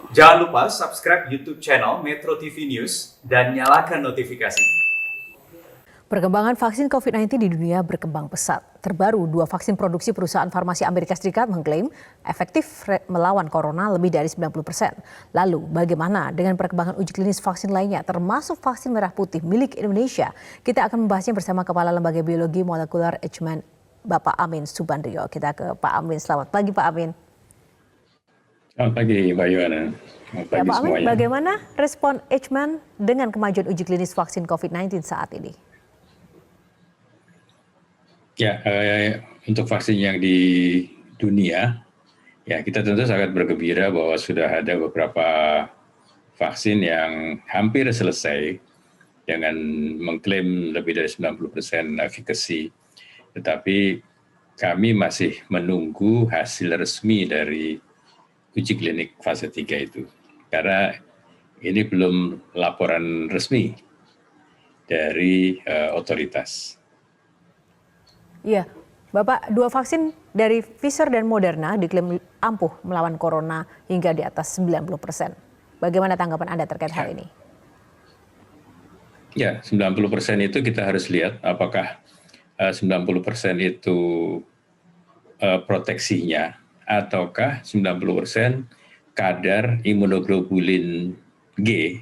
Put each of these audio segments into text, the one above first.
Jangan lupa subscribe YouTube channel Metro TV News dan nyalakan notifikasi. Perkembangan vaksin COVID-19 di dunia berkembang pesat. Terbaru, 2 vaksin produksi perusahaan farmasi Amerika Serikat mengklaim efektif melawan corona lebih dari 90%. Lalu, bagaimana dengan perkembangan uji klinis vaksin lainnya, termasuk vaksin merah putih milik Indonesia? Kita akan membahasnya bersama Kepala Lembaga Biologi Molekuler Eijkman, Bapak Amin Subandrio. Kita ke Pak Amin. Selamat pagi, Pak Amin. Selamat pagi, Mbak Yohana. Selamat Ya, pagi Pak Amin, semuanya. bagaimana respon Eijkman dengan kemajuan uji klinis vaksin COVID-19 saat ini? Ya, untuk vaksin yang di dunia, ya kita tentu sangat bergembira bahwa sudah ada beberapa vaksin yang hampir selesai dengan mengklaim lebih dari 90% efikasi. Tetapi kami masih menunggu hasil resmi dari uji klinik fase 3 itu. Karena ini belum laporan resmi dari otoritas. Iya, Bapak, 2 vaksin dari Pfizer dan Moderna diklaim ampuh melawan corona hingga di atas 90%. Bagaimana tanggapan Anda terkait hal ini? Ya, 90% itu kita harus lihat apakah 90% itu proteksinya ataukah 90% kadar imunoglobulin G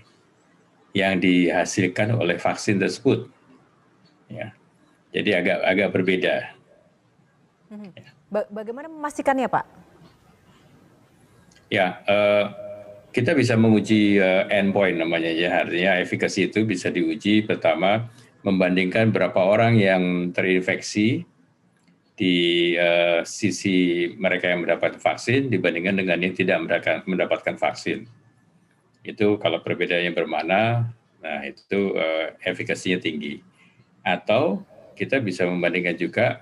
yang dihasilkan oleh vaksin tersebut. Ya. Jadi agak berbeda. Bagaimana memastikannya, Pak? Ya, kita bisa menguji endpoint namanya ya, artinya efikasi itu bisa diuji pertama membandingkan berapa orang yang terinfeksi di sisi mereka yang mendapat vaksin dibandingkan dengan yang tidak mendapatkan vaksin. Itu kalau perbedaannya bermana, nah itu efikasinya tinggi. Atau kita bisa membandingkan juga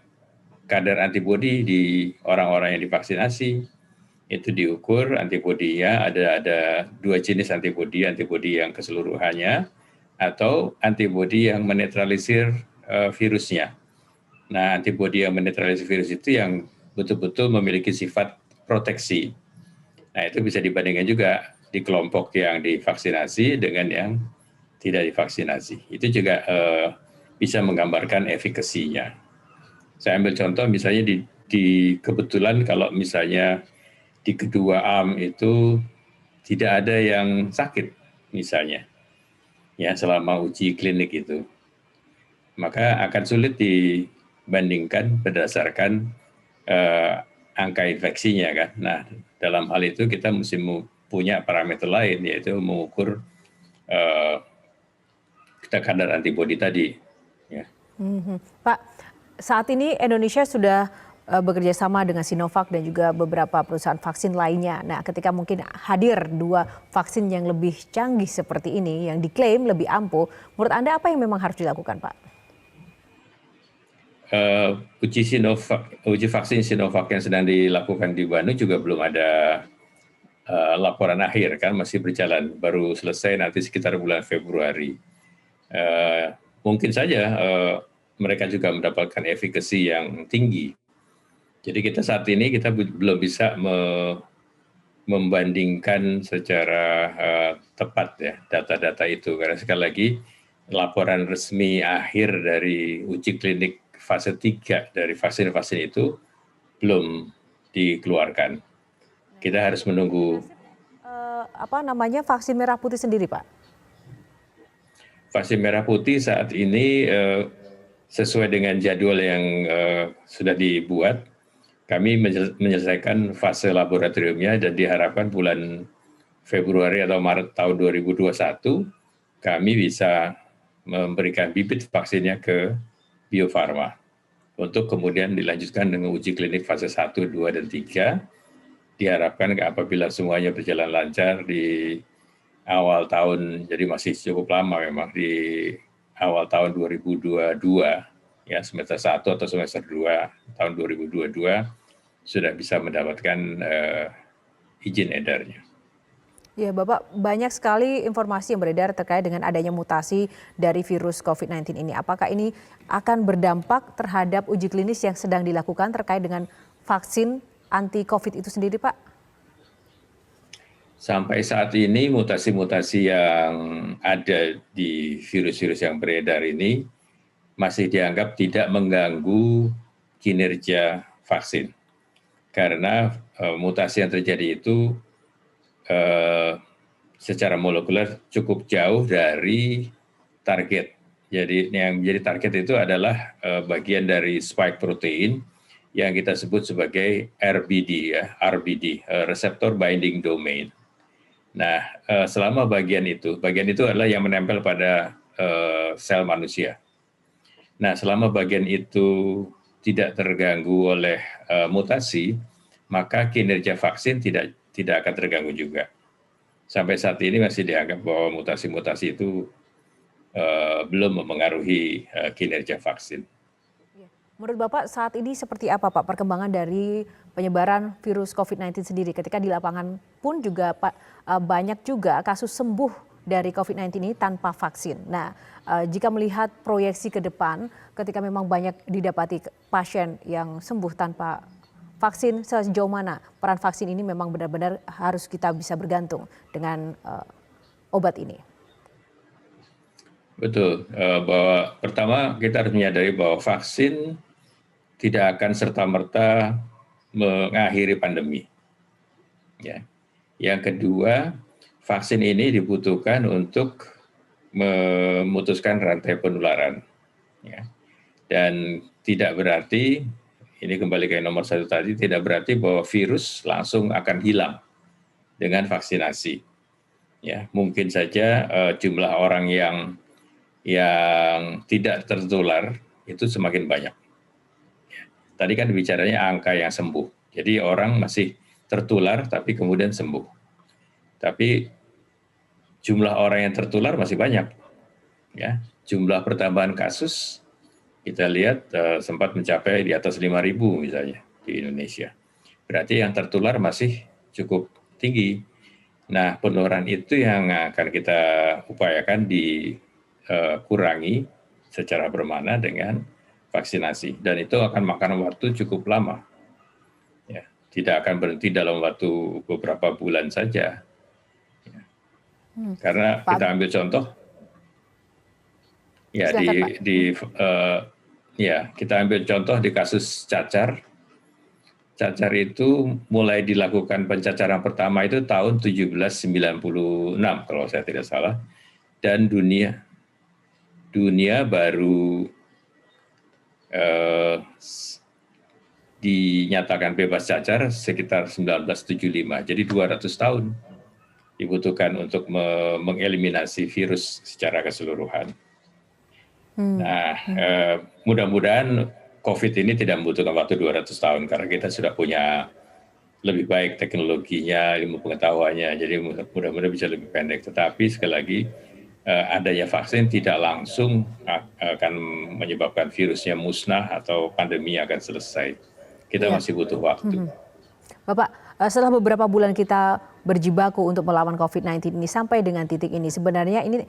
kadar antibodi di orang-orang yang divaksinasi. Itu diukur antibodinya, ada 2 jenis antibodi yang keseluruhannya atau antibodi yang menetralisir virusnya. Nah, antibodi yang menetralisir virus itu yang betul-betul memiliki sifat proteksi. Nah, itu bisa dibandingkan juga di kelompok yang divaksinasi dengan yang tidak divaksinasi. Itu juga bisa menggambarkan efikasinya. Saya ambil contoh misalnya di kebetulan kalau misalnya di kedua arm itu tidak ada yang sakit misalnya ya selama uji klinik itu, maka akan sulit dibandingkan berdasarkan angka infeksinya kan. Nah, dalam hal itu kita mesti punya parameter lain yaitu mengukur kadar antibodi tadi. Ya. Pak, saat ini Indonesia sudah bekerja sama dengan Sinovac dan juga beberapa perusahaan vaksin lainnya. Nah, ketika mungkin hadir 2 vaksin yang lebih canggih seperti ini, yang diklaim lebih ampuh, menurut Anda apa yang memang harus dilakukan, Pak? Uji vaksin Sinovac yang sedang dilakukan di Bandung juga belum ada laporan akhir kan, masih berjalan, baru selesai nanti sekitar bulan Februari. Mungkin saja mereka juga mendapatkan efikasi yang tinggi. Jadi kita saat ini kita belum bisa membandingkan secara tepat ya data-data itu, karena sekali lagi laporan resmi akhir dari uji klinik fase 3 dari vaksin-vaksin itu belum dikeluarkan. Kita harus menunggu. Vaksin merah putih sendiri, Pak? Vaksin merah putih saat ini sesuai dengan jadwal yang sudah dibuat, kami menyelesaikan fase laboratoriumnya dan diharapkan bulan Februari atau Maret tahun 2021 kami bisa memberikan bibit vaksinnya ke Bio Farma untuk kemudian dilanjutkan dengan uji klinik fase 1, 2, dan 3. Diharapkan apabila semuanya berjalan lancar di awal tahun, jadi masih cukup lama memang, di awal tahun 2022, ya semester 1 atau semester 2 tahun 2022 sudah bisa mendapatkan izin edarnya. Ya, Bapak, banyak sekali informasi yang beredar terkait dengan adanya mutasi dari virus COVID-19 ini. Apakah ini akan berdampak terhadap uji klinis yang sedang dilakukan terkait dengan vaksin anti-COVID itu sendiri, Pak? Sampai saat ini mutasi-mutasi yang ada di virus-virus yang beredar ini masih dianggap tidak mengganggu kinerja vaksin. Karena mutasi yang terjadi itu secara molekuler cukup jauh dari target. Jadi yang menjadi target itu adalah bagian dari spike protein yang kita sebut sebagai RBD, ya, RBD, receptor binding domain. Nah, selama bagian itu adalah yang menempel pada sel manusia. Nah, selama bagian itu tidak terganggu oleh mutasi, maka kinerja vaksin tidak akan terganggu juga. Sampai saat ini masih dianggap bahwa mutasi-mutasi itu belum memengaruhi kinerja vaksin. Menurut Bapak saat ini seperti apa Pak perkembangan dari penyebaran virus COVID-19 sendiri? Ketika di lapangan pun juga Pak banyak juga kasus sembuh dari COVID-19 ini tanpa vaksin. Nah, jika melihat proyeksi ke depan ketika memang banyak didapati pasien yang sembuh tanpa vaksin, sejauh mana peran vaksin ini memang benar-benar harus kita bisa bergantung dengan obat ini? Betul, bahwa pertama kita harus menyadari bahwa vaksin tidak akan serta-merta mengakhiri pandemi. Ya. Yang kedua, vaksin ini dibutuhkan untuk memutuskan rantai penularan. Ya. Dan tidak berarti, ini kembali ke nomor 1 tadi, tidak berarti bahwa virus langsung akan hilang dengan vaksinasi. Ya, mungkin saja jumlah orang yang tidak tertular itu semakin banyak. Tadi kan bicaranya angka yang sembuh. Jadi orang masih tertular tapi kemudian sembuh. Tapi jumlah orang yang tertular masih banyak. Ya, jumlah pertambahan kasus kita lihat sempat mencapai di atas 5.000 misalnya di Indonesia. Berarti yang tertular masih cukup tinggi. Nah, penularan itu yang akan kita upayakan dikurangi secara bermana dengan vaksinasi, dan itu akan makan waktu cukup lama. Ya, tidak akan berhenti dalam waktu beberapa bulan saja. Ya. Karena kita ambil contoh, ya kita ambil contoh di kasus cacar. Cacar itu mulai dilakukan pencacaran pertama itu tahun 1796 kalau saya tidak salah, dan dunia baru dinyatakan bebas cacar sekitar 1975. Jadi 200 tahun dibutuhkan untuk mengeliminasi virus secara keseluruhan. Nah, mudah-mudahan COVID ini tidak membutuhkan waktu 200 tahun karena kita sudah punya lebih baik teknologinya, ilmu pengetahuannya, jadi mudah-mudahan bisa lebih pendek. Tetapi sekali lagi, adanya vaksin tidak langsung akan menyebabkan virusnya musnah atau pandemi akan selesai. Kita masih butuh waktu. Bapak, setelah beberapa bulan kita berjibaku untuk melawan COVID-19 ini sampai dengan titik ini, sebenarnya ini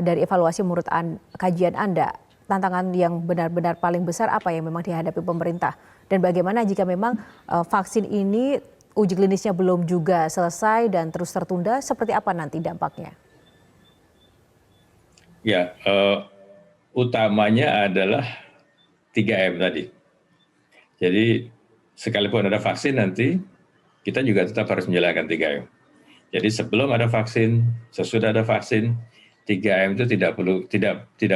dari evaluasi menurut kajian Anda, tantangan yang benar-benar paling besar apa yang memang dihadapi pemerintah? Dan bagaimana jika memang vaksin ini uji klinisnya belum juga selesai dan terus tertunda, seperti apa nanti dampaknya? Ya, utamanya adalah 3M tadi. Jadi sekalipun ada vaksin nanti, kita juga tetap harus menjalankan 3M. Jadi sebelum ada vaksin, sesudah ada vaksin, 3M itu tidak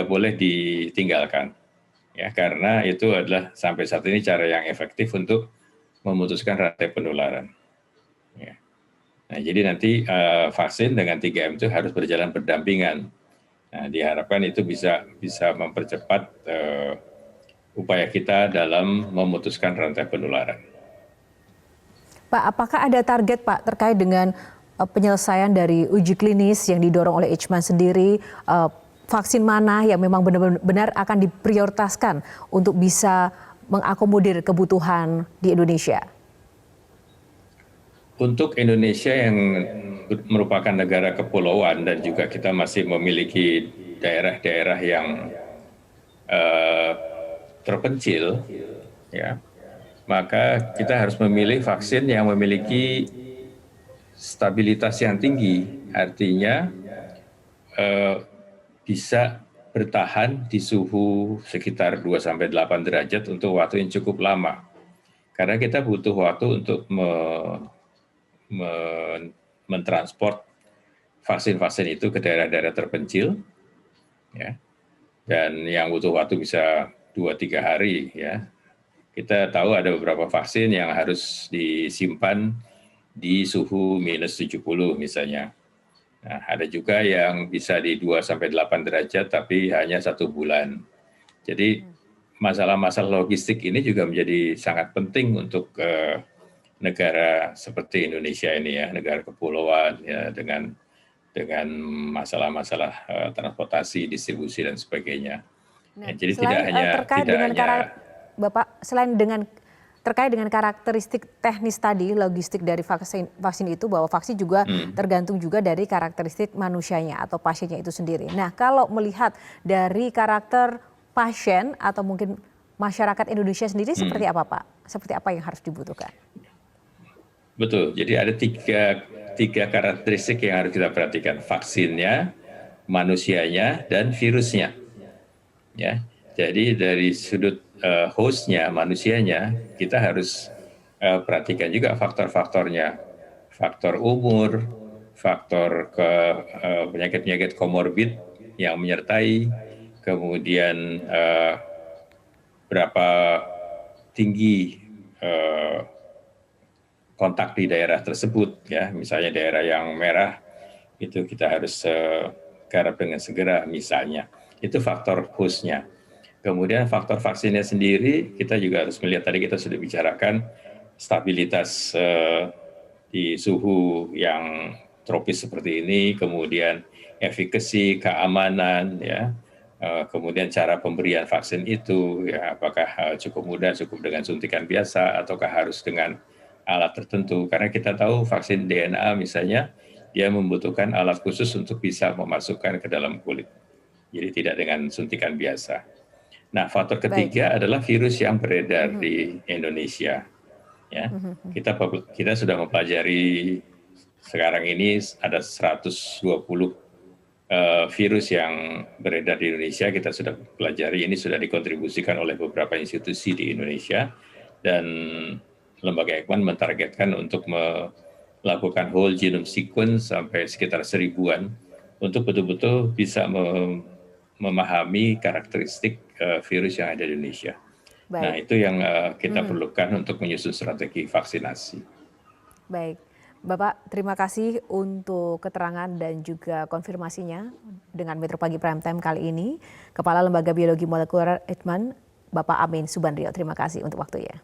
boleh ditinggalkan. Ya, karena itu adalah sampai saat ini cara yang efektif untuk memutuskan rantai penularan. Ya. Nah, jadi nanti vaksin dengan 3M itu harus berjalan berdampingan. Nah, diharapkan itu bisa mempercepat upaya kita dalam memutuskan rantai penularan. Pak, apakah ada target Pak terkait dengan penyelesaian dari uji klinis yang didorong oleh Eijkman sendiri? Vaksin mana yang memang benar-benar akan diprioritaskan untuk bisa mengakomodir kebutuhan di Indonesia? Untuk Indonesia yang merupakan negara kepulauan dan juga kita masih memiliki daerah-daerah yang terpencil, ya, maka kita harus memilih vaksin yang memiliki stabilitas yang tinggi, artinya bisa bertahan di suhu sekitar 2-8 derajat untuk waktu yang cukup lama. Karena kita butuh waktu untuk mentransport vaksin-vaksin itu ke daerah-daerah terpencil, ya. Dan yang butuh waktu bisa 2-3 hari, ya. Kita tahu ada beberapa vaksin yang harus disimpan di suhu minus 70 misalnya. Nah, ada juga yang bisa di 2-8 derajat tapi hanya 1 bulan. Jadi masalah-masalah logistik ini juga menjadi sangat penting untuk negara seperti Indonesia ini ya, negara kepulauan ya, dengan masalah-masalah transportasi, distribusi dan sebagainya. Nah, Jadi selain Bapak, terkait dengan karakteristik teknis tadi, logistik dari vaksin itu, bahwa vaksin juga tergantung juga dari karakteristik manusianya atau pasiennya itu sendiri. Nah, kalau melihat dari karakter pasien atau mungkin masyarakat Indonesia sendiri seperti apa, Pak? Seperti apa yang harus dibutuhkan? Betul, jadi ada tiga karakteristik yang harus kita perhatikan: vaksinnya, manusianya, dan virusnya. Ya, jadi dari sudut hostnya, manusianya, kita harus perhatikan juga faktor-faktornya, faktor umur, faktor penyakit-penyakit komorbid yang menyertai, kemudian berapa tinggi kontak di daerah tersebut, ya, misalnya daerah yang merah itu kita harus garap dengan segera misalnya. Itu faktor hostnya. Kemudian faktor vaksinnya sendiri kita juga harus melihat, tadi kita sudah bicarakan stabilitas di suhu yang tropis seperti ini, kemudian efikasi, keamanan, ya, kemudian cara pemberian vaksin itu, ya, apakah cukup mudah, cukup dengan suntikan biasa, ataukah harus dengan alat tertentu. Karena kita tahu vaksin DNA misalnya, dia membutuhkan alat khusus untuk bisa memasukkan ke dalam kulit. Jadi tidak dengan suntikan biasa. Nah, faktor ketiga adalah virus yang beredar di Indonesia. Ya, kita sudah mempelajari sekarang ini ada 120 virus yang beredar di Indonesia. Kita sudah pelajari, ini sudah dikontribusikan oleh beberapa institusi di Indonesia, dan lembaga Eijkman mentargetkan untuk melakukan whole genome sequence sampai sekitar 1000-an untuk betul-betul bisa memahami karakteristik virus yang ada di Indonesia. Baik. Nah, itu yang kita perlukan untuk menyusun strategi vaksinasi. Baik, Bapak, terima kasih untuk keterangan dan juga konfirmasinya dengan Metro Pagi Prime Time kali ini. Kepala Lembaga Biologi Molekuler Eijkman, Bapak Amin Subandrio, terima kasih untuk waktunya.